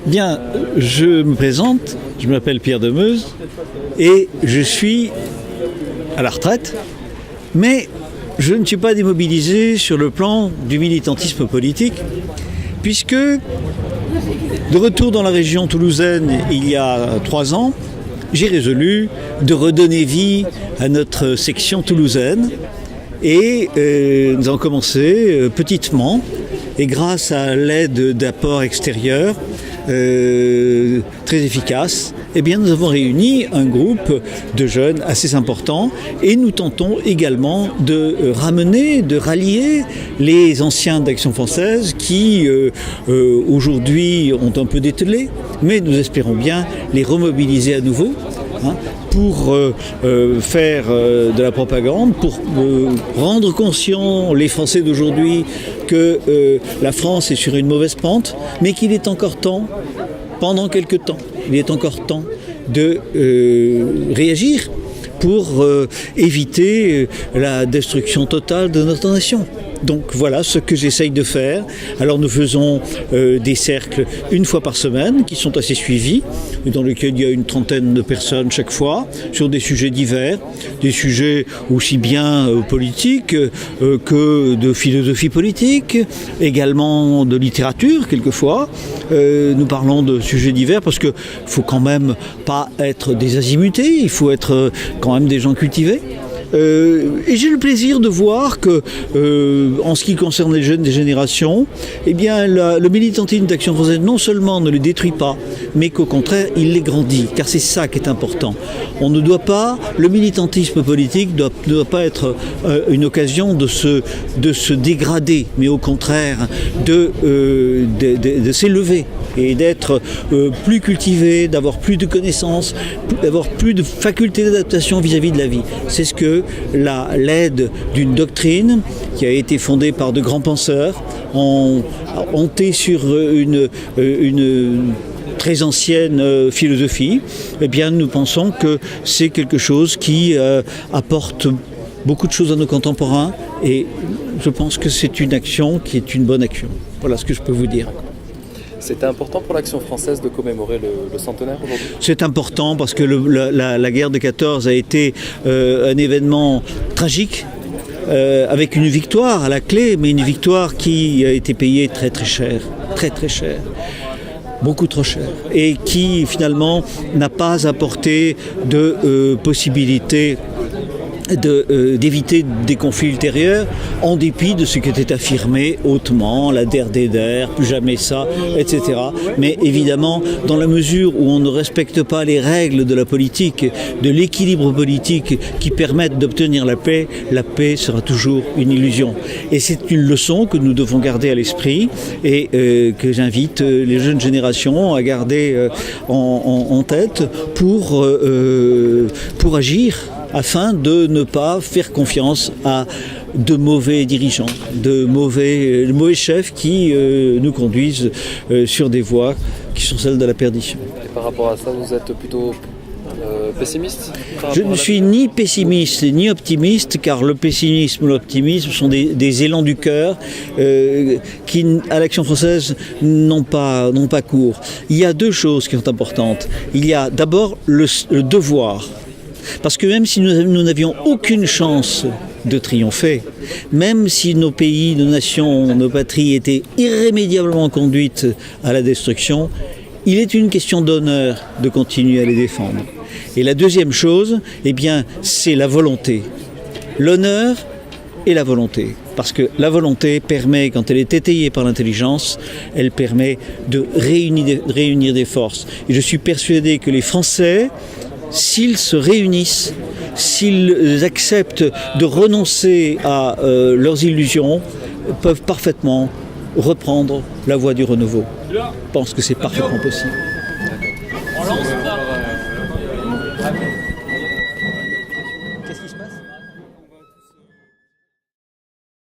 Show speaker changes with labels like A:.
A: Bien, je me présente, je m'appelle Pierre Demeuse et je suis à la retraite, mais je ne suis pas démobilisé sur le plan du militantisme politique, puisque de retour dans la région toulousaine il y a 3 ans, j'ai résolu de redonner vie à notre section toulousaine et nous avons commencé petitement et grâce à l'aide d'apports extérieurs très efficaces, eh bien, nous avons réuni un groupe de jeunes assez important et nous tentons également de ramener, de rallier les anciens d'Action française qui aujourd'hui ont un peu dételé, mais nous espérons bien les remobiliser à nouveau. Pour faire de la propagande, pour rendre conscients les Français d'aujourd'hui que la France est sur une mauvaise pente, mais qu'il est encore temps, pendant quelques temps, il est encore temps de réagir pour éviter la destruction totale de notre nation. Donc voilà ce que j'essaye de faire. Alors nous faisons des cercles une fois par semaine qui sont assez suivis, dans lesquels il y a une trentaine de personnes chaque fois, sur des sujets divers, des sujets aussi bien politiques que de philosophie politique, également de littérature quelquefois. Nous parlons de sujets divers parce qu'il ne faut quand même pas être des azimutés, il faut être quand même des gens cultivés. Et j'ai le plaisir de voir que, en ce qui concerne les jeunes des générations, eh bien, le militantisme d'Action française non seulement ne les détruit pas, mais qu'au contraire, il les grandit, car c'est ça qui est important. On ne doit pas, le militantisme politique ne doit pas être une occasion de se dégrader, mais au contraire de s'élever et d'être plus cultivé, d'avoir plus de connaissances, d'avoir plus de facultés d'adaptation vis-à-vis de la vie. C'est ce que l'aide d'une doctrine qui a été fondée par de grands penseurs, ontée sur une très ancienne philosophie, eh bien nous pensons que c'est quelque chose qui apporte beaucoup de choses à nos contemporains et je pense que c'est une action qui est une bonne action. Voilà ce que je peux vous dire.
B: C'était important pour l'Action française de commémorer le centenaire aujourd'hui ?
A: C'est important parce que la guerre de 14 a été un événement tragique, avec une victoire à la clé, mais une victoire qui a été payée très très cher, beaucoup trop cher, et qui finalement n'a pas apporté de possibilité d'éviter des conflits ultérieurs, en dépit de ce qui était affirmé hautement, la der des der, plus jamais ça, etc. Mais évidemment, dans la mesure où on ne respecte pas les règles de la politique, de l'équilibre politique qui permettent d'obtenir la paix sera toujours une illusion. Et c'est une leçon que nous devons garder à l'esprit et que j'invite les jeunes générations à garder en tête pour agir, afin de ne pas faire confiance à de mauvais dirigeants, de mauvais chefs qui nous conduisent sur des voies qui sont celles de la perdition.
B: Et par rapport à ça, vous êtes plutôt pessimiste ?
A: Je ne suis ni pessimiste ni optimiste, car le pessimisme ou l'optimisme sont des élans du cœur qui, à l'Action française, n'ont pas cours. Il y a 2 choses qui sont importantes. Il y a d'abord le devoir. Parce que même si nous n'avions aucune chance de triompher, même si nos pays, nos nations, nos patries étaient irrémédiablement conduites à la destruction, il est une question d'honneur de continuer à les défendre. Et la deuxième chose, eh bien, c'est la volonté. L'honneur et la volonté. Parce que la volonté permet, quand elle est étayée par l'intelligence, elle permet de réunir des forces. Et je suis persuadé que les Français, s'ils se réunissent, s'ils acceptent de renoncer à leurs illusions, peuvent parfaitement reprendre la voie du renouveau. Je pense que c'est parfaitement possible.